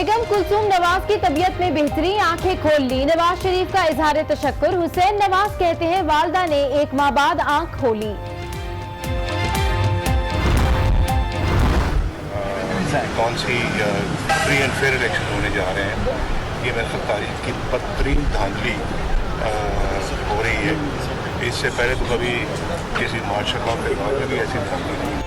बेगम कुलसूम नवाज की तबीयत में बेहतरी, आंखें खोल ली। नवाज शरीफ का इजहार तशक्कुर। हुसैन नवाज कहते हैं वालदा ने 1 माह बाद आंख खोली। कौन सी फ्री एंड फेयर इलेक्शन होने जा रहे हैं, ये मेरे ख्याल तारीख की बदतरीन धांधली हो रही है। इससे पहले तो कभी किसी माशरा में भी ऐसी धांधली नहीं।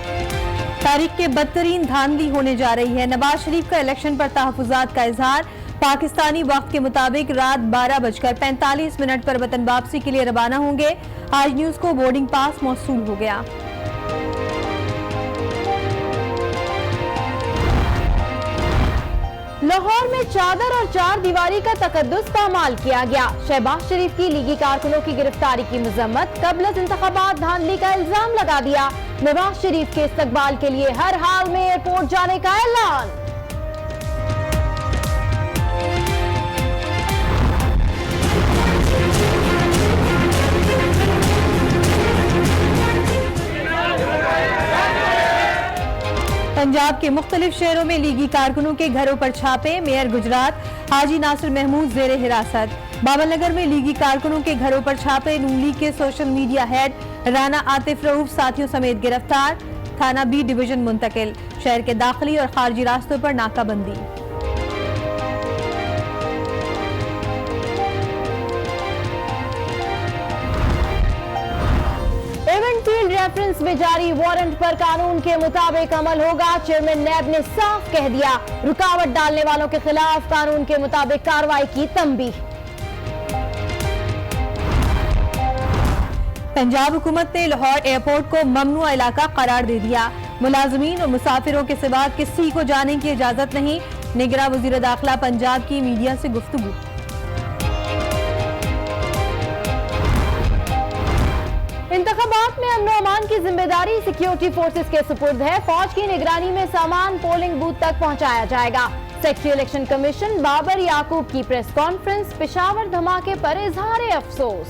तारीख के बदतरीन धांधली होने जा रही है। नवाज शरीफ का इलेक्शन पर तहफुजात का इजहार। पाकिस्तानी वक्त के मुताबिक रात 12:45 पर वतन वापसी के लिए रवाना होंगे। आज न्यूज को बोर्डिंग पास मौसूल हो गया। लाहौर में चादर और 4 दीवारी का तकद्दुस पामाल किया गया। शहबाज शरीफ की लीगी कारकुनों की गिरफ्तारी की मजम्मत। कबल इंतखाबात धांधली का इल्जाम लगा दिया। नवाज शरीफ के इस्तकबाल के लिए हर हाल में एयरपोर्ट जाने का ऐलान। पंजाब के मुख्तलिफ शहरों में लीगी कारकुनों के घरों पर छापे। मेयर गुजरात हाजी नासिर महमूद जेर हिरासत। बाबरनगर में लीगी कारकुनों के घरों पर छापे। नून लीग के social media head Rana Atif Rauf साथियों समेत गिरफ्तार। थाना बी डिवीजन मुंतकिल। शहर के दाखिली और खारजी रास्तों पर नाकाबंदी। फील्ड रेफरेंस में जारी वारंट पर कानून के मुताबिक अमल होगा। चेयरमैन नैब ने साफ कह दिया, रुकावट डालने वालों के खिलाफ कानून के मुताबिक कार्रवाई की तंबीह। पंजाब हुकूमत ने लाहौर एयरपोर्ट को ममनुआ इलाका करार दे दिया। मुलाजमीन और मुसाफिरों के सिवा किसी को जाने की इजाजत नहीं। निगरां वजीर दाखिला पंजाब की मीडिया से गुफ्तगू। इंतखाबात में अमन अमान की जिम्मेदारी सिक्योरिटी फोर्सेस के सुपुर्द है। फौज की निगरानी में सामान पोलिंग बूथ तक पहुंचाया जाएगा। सेक्रेटरी इलेक्शन कमीशन बाबर याकूब की प्रेस कॉन्फ्रेंस। पेशावर धमाके पर इजहार अफसोस।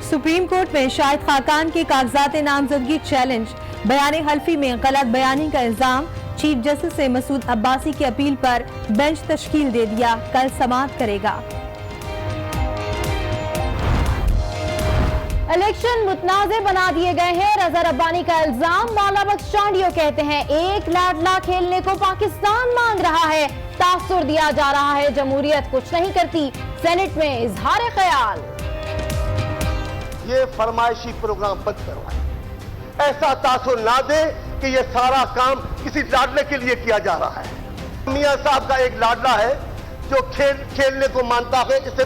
सुप्रीम कोर्ट में शाहिद खाकान के कागजात नामजदगी चैलेंज। बयान हल्फी में गलत बयानी का इल्जाम। चीफ जस्टिस से मसूद अब्बासी की अपील पर बेंच तश्कील दे दिया। कल समाअत करेगा। इलेक्शन मुतनाज़े बना दिए गए हैं। रज़ा रब्बानी का इल्जाम। मौला बख्श चांडियो कहते हैं एक लाडला खेलने को पाकिस्तान मांग रहा है। तासुर दिया जा रहा है, जमहूरियत कुछ नहीं करती। सेनेट में इजहार ख्याल। ये फरमाइशी प्रोग्राम बंद करवाए। ऐसा तासुर ना दे कि ये सारा काम किसी लाडले के लिए किया जा रहा है। मियां साहब का एक लाडला है जो खेलने को मानता है। इसे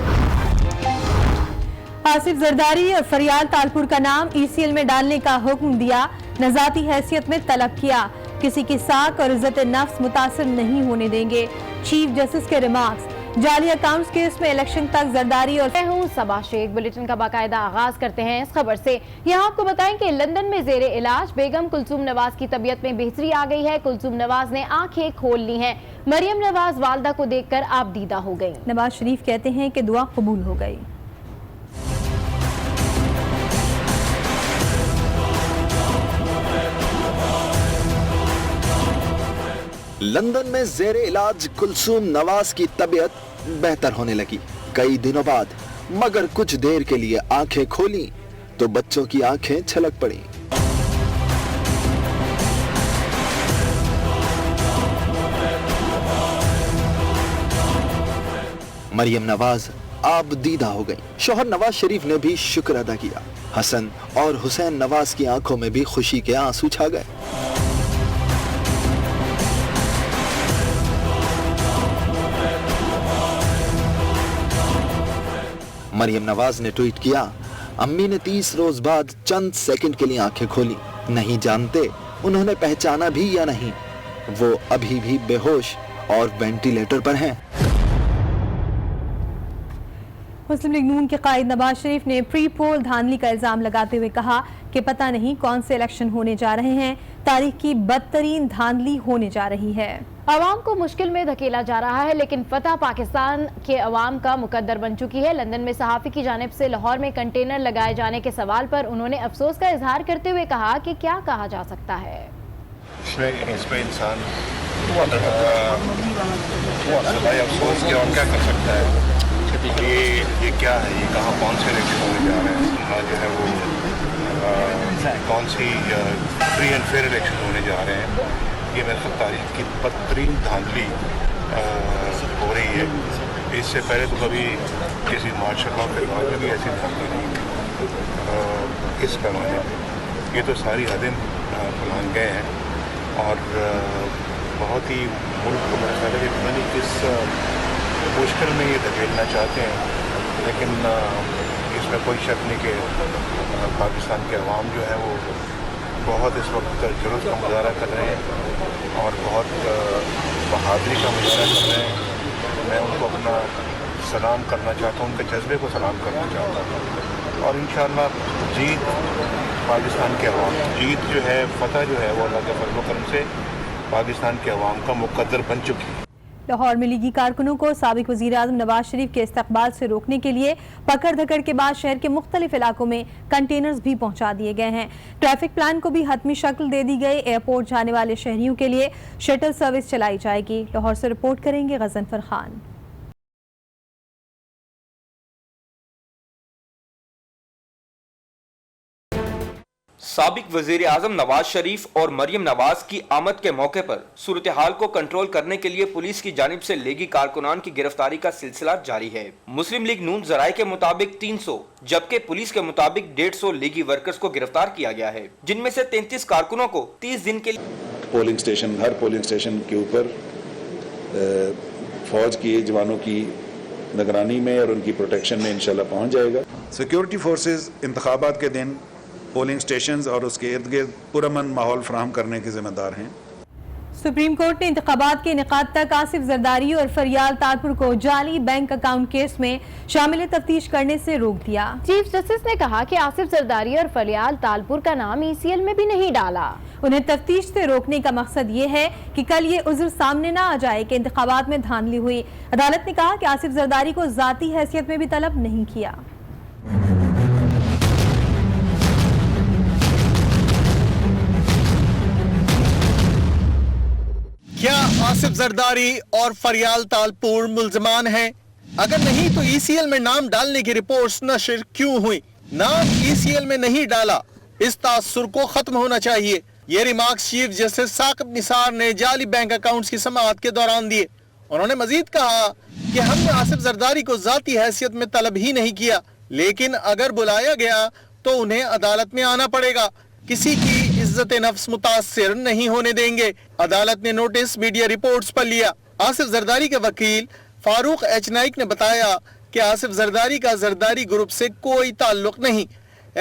आसिफ जरदारी और फरियाल तालपुर का नाम ईसीएल में डालने का हुक्म दिया। नजाती हैसियत में तलब किया। किसी की साख और इज्जत नफ्स मुतासिर नहीं होने देंगे। चीफ जस्टिस के रिमार्क्स। जाली अकाउंट्स केस में इलेक्शन तक जरदारी और मैं हूं सबा शेख। बुलेटिन का बाकायदा आगाज करते हैं इस खबर से। यहाँ आपको बताएं कि लंदन में जेरे इलाज बेगम कुलसूम नवाज की तबीयत में बेहतरी आ गई है। कुलसूम नवाज ने आंखें खोल ली हैं। मरियम नवाज वालदा को देखकर आबदीदा हो गई। नवाज शरीफ कहते हैं कि दुआ कबूल हो गई। लंदन में जेरे इलाज कुलसूम नवाज की तबीयत बेहतर होने लगी कई दिनों बाद, मगर कुछ देर के लिए आंखें खोली तो बच्चों की आंखें छलक पड़ी। मरियम नवाज आबदीदा हो गई। शौहर नवाज शरीफ ने भी शुक्र अदा किया। हसन और हुसैन नवाज की आंखों में भी खुशी के आंसू छा गए। मरियम नवाज ने ट्वीट किया, अम्मी ने 30 रोज बाद चंद सेकंड के लिए आंखें खोली। नहीं जानते उन्होंने पहचाना भी या नहीं। वो अभी भी बेहोश और वेंटिलेटर पर हैं। मुस्लिम लीग नून के कायद नवाज शरीफ ने प्री पोल धांधली का इल्जाम लगाते हुए कहा कि पता नहीं कौन से इलेक्शन होने जा रहे हैं। तारीख की बदतरीन धांधली होने जा रही है। عوام کو مشکل میں دھکیلا جا رہا ہے لیکن فتح پاکستان کے عوام کا مقدر بن چکی ہے۔ لندن میں صحافی کی جانب سے لاہور میں کنٹینر لگائے جانے کے سوال پر انہوں نے افسوس کا اظہار کرتے ہوئے کہا کہ کیا کہا جا سکتا ہے۔ اس میں انسان سوائے افسوس کے اور کیا کر سکتا ہے؟ یہ کیا ہے؟ یہ کہاں کون سے الیکشن ہونے جا رہے ہیں؟ جو ہے وہ کون سی فری اینڈ فیئر الیکشن ہونے جا رہے ہیں؟ یہ میرے خیال تاریخ کی بدترین دھاندلی ہو رہی ہے۔ اس سے پہلے تو کبھی کسی مارشل لاء کے بعد میں بھی ایسی دھاندلی نہیں اس پیمانے پہ۔ یہ تو ساری حدیں پلان گئے ہیں اور بہت ہی ملک کو میرے خیال ہے کہ پتہ نہیں کس مشکل میں یہ دھکیلنا چاہتے ہیں، لیکن اس میں کوئی شک نہیں کہ پاکستان کے عوام جو ہے وہ بہت اس وقت جلوس کا مظاہرہ کر رہے ہیں اور بہت بہادری کا مظاہرہ کر رہے ہیں۔ میں ان کو اپنا سلام کرنا چاہتا ہوں، ان کے جذبے کو سلام کرنا چاہتا ہوں اور انشاءاللہ جیت پاکستان کے عوام، جیت جو ہے، فتح جو ہے وہ اللہ کے فضل و کرم سے پاکستان کے عوام کا مقدر بن چکی ہے۔ لاہور میں لیگی کارکنوں کو سابق وزیر اعظم نواز شریف کے استقبال سے روکنے کے لیے پکڑ دھکڑ کے بعد شہر کے مختلف علاقوں میں کنٹینرز بھی پہنچا دیے گئے ہیں۔ ٹریفک پلان کو بھی حتمی شکل دے دی گئی۔ ایئرپورٹ جانے والے شہریوں کے لیے شٹل سروس چلائی جائے گی۔ لاہور سے رپورٹ کریں گے غضنفر خان۔ سابق وزیر اعظم نواز شریف اور مریم نواز کی آمد کے موقع پر صورتحال کو کنٹرول کرنے کے لیے پولیس کی جانب سے لیگی کارکنان کی گرفتاری کا سلسلہ جاری ہے۔ مسلم لیگ نون ذرائع کے مطابق 300 جبکہ پولیس کے مطابق 150 لیگی ورکرز کو گرفتار کیا گیا ہے، جن میں سے 33 کارکنوں کو 30 دن کے لیے ہر پولنگ اسٹیشن کے اوپر فوج کے جوانوں کی نگرانی میں اور ان کی پروٹیکشن میں انشاءاللہ پہنچ جائے گا۔ سیکیورٹی فورسز انتخابات کے دن پولنگ سٹیشنز اور اس کے ارد گرد پرامن ماحول فراہم کرنے کے ذمہ دار ہیں۔ سپریم کورٹ نے انتخابات کے انعقاد تک آصف زرداری اور فریال تالپور کو جعلی بینک اکاؤنٹ کیس میں شامل تفتیش کرنے سے روک دیا۔ چیف جسٹس نے کہا کہ آصف زرداری اور فریال تالپور کا نام ECL میں بھی نہیں ڈالا۔ انہیں تفتیش سے روکنے کا مقصد یہ ہے کہ کل یہ عذر سامنے نہ آ جائے کہ انتخابات میں دھاندلی ہوئی۔ عدالت نے کہا کہ آصف زرداری کو ذاتی حیثیت میں بھی طلب نہیں کیا۔ کیا آصف زرداری اور فریال تالپور ملزمان ہیں؟ اگر نہیں تو ECL میں نام ڈالنے کی رپورٹس نشر کیوں ہوئی؟ نام ECL میں نہیں ڈالا، اس تاثر کو ختم ہونا چاہیے۔ یہ remarks chief justice Saqib Nisar نے جعلی بینک اکاؤنٹس کی سماعت کے دوران دیے۔ انہوں نے مزید کہا کہ ہم نے آصف زرداری کو ذاتی حیثیت میں طلب ہی نہیں کیا، لیکن اگر بلایا گیا تو انہیں عدالت میں آنا پڑے گا، کسی کی عزت نفس متاثر نہیں ہونے دیں گے۔ عدالت نے نوٹس میڈیا رپورٹس پر لیا۔ آصف زرداری کے وکیل فاروق ایچ نائک نے بتایا کہ آصف زرداری کا زرداری گروپ سے کوئی تعلق نہیں۔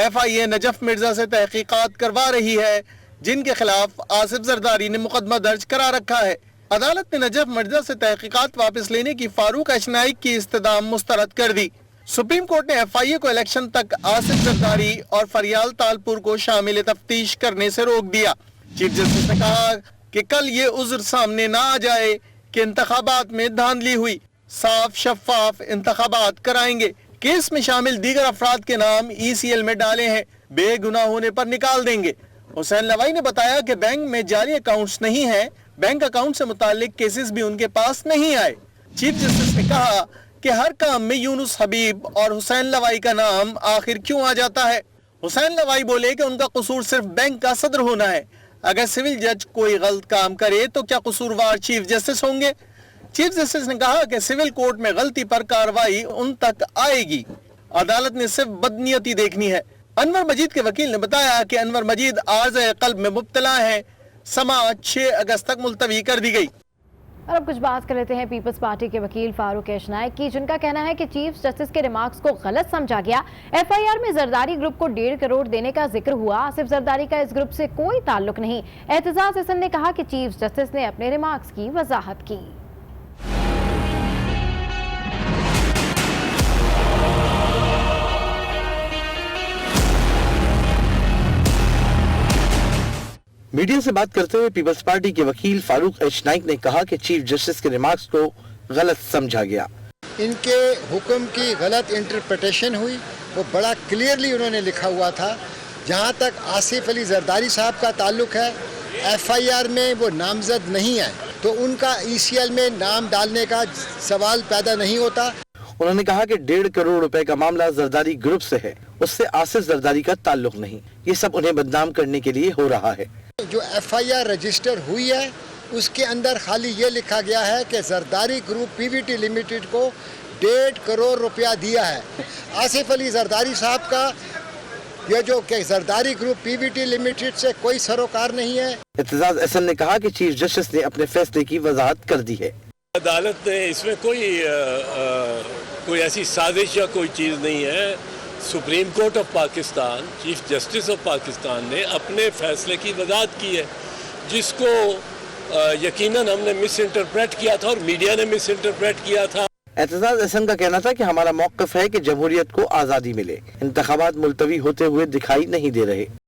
FIA نجف مرزا سے تحقیقات کروا رہی ہے، جن کے خلاف آصف زرداری نے مقدمہ درج کرا رکھا ہے۔ عدالت نے نجف مرزا سے تحقیقات واپس لینے کی فاروق ایچ نائک کی استدعا مسترد کر دی۔ سپریم کورٹ نے FIA کو الیکشن تک آصف زرداری اور فریال تالپور کو شامل تفتیش کرنے سے روک دیا۔ چیف جسٹس نے کہا کہ کل یہ عذر سامنے نہ آ جائے کہ انتخابات میں دھاندلی ہوئی، صاف شفاف انتخابات کرائیں گے۔ کیس میں شامل دیگر افراد کے نام ECL میں ڈالے ہیں، بے گناہ ہونے پر نکال دیں گے۔ حسین لوائی نے بتایا کہ بینک میں جعلی اکاؤنٹس نہیں ہیں، بینک اکاؤنٹ سے متعلق کیسز بھی ان کے پاس نہیں آئے۔ چیف جسٹس نے کہا کہ ہر کام میں یونس حبیب اور حسین لوائی کا نام آخر کیوں آ جاتا ہے؟ حسین لوائی بولے کہ ان کا قصور صرف بینک کا صدر ہونا ہے، اگر سول جج کوئی غلط کام کرے تو کیا قصوروار چیف جسٹس ہوں گے؟ چیف جسٹس نے کہا کہ سول کورٹ میں غلطی پر کارروائی ان تک آئے گی، عدالت نے صرف بدنیتی دیکھنی ہے۔ انور مجید کے وکیل نے بتایا کہ انور مجید عارضہ قلب میں مبتلا ہیں، سماعت 6 اگست تک ملتوی کر دی گئی۔ اور اب کچھ بات کر لیتے ہیں پیپلز پارٹی کے وکیل فاروق ایچ نائک کی، جن کا کہنا ہے کہ چیف جسٹس کے ریمارکس کو غلط سمجھا گیا۔ FIR میں زرداری گروپ کو 1.5 کروڑ دینے کا ذکر ہوا، آصف زرداری کا اس گروپ سے کوئی تعلق نہیں۔ اعتزاز حسن نے کہا کہ چیف جسٹس نے اپنے ریمارکس کی وضاحت کی۔ मीडिया से बात करते हुए पीपल्स पार्टी के वकील फारूक एच नाइक ने कहा कि चीफ जस्टिस के रिमार्क्स को गलत समझा गया। इनके हुक्म की गलत इंटरप्रिटेशन हुई। वो बड़ा क्लियरली उन्होंने लिखा हुआ था। जहाँ तक आसिफ अली जरदारी साहब का ताल्लुक है, FIR में वो नामजद नहीं है, तो उनका ECL में नाम डालने का सवाल पैदा नहीं होता। उन्होंने कहा कि 1.5 करोड़ रुपए का मामला जरदारी ग्रुप से है, उससे आसिफ जरदारी का ताल्लुक नहीं। ये सब उन्हें बदनाम करने के लिए हो रहा है। जो FIR रजिस्टर हुई है उसके अंदर खाली ये लिखा गया है कि जरदारी ग्रुप PVT लिमिटेड को 1.5 करोड़ रुपया दिया है। आसिफ अली जरदारी साहब का ये जो कि जरदारी ग्रुप PVT लिमिटेड से कोई सरोकार नहीं है। इत्तेजाज अहसन ने कहा कि चीफ जस्टिस ने अपने फैसले की वजाहत कर दी है। अदालत ने इसमें कोई ऐसी साजिश या कोई चीज़ नहीं है। Supreme court of Pakistan, chief justice of Pakistan ने अपने फैसले की वजाहत की है, जिसको यकीनन हमने मिस इंटरप्रेट किया था और मीडिया ने मिस इंटरप्रेट किया था। एतजाज अहसन का कहना था कि हमारा मौक़िफ़ है कि जमहूरियत को आज़ादी मिले। इंतखाबात मुलतवी होते हुए दिखाई नहीं दे रहे।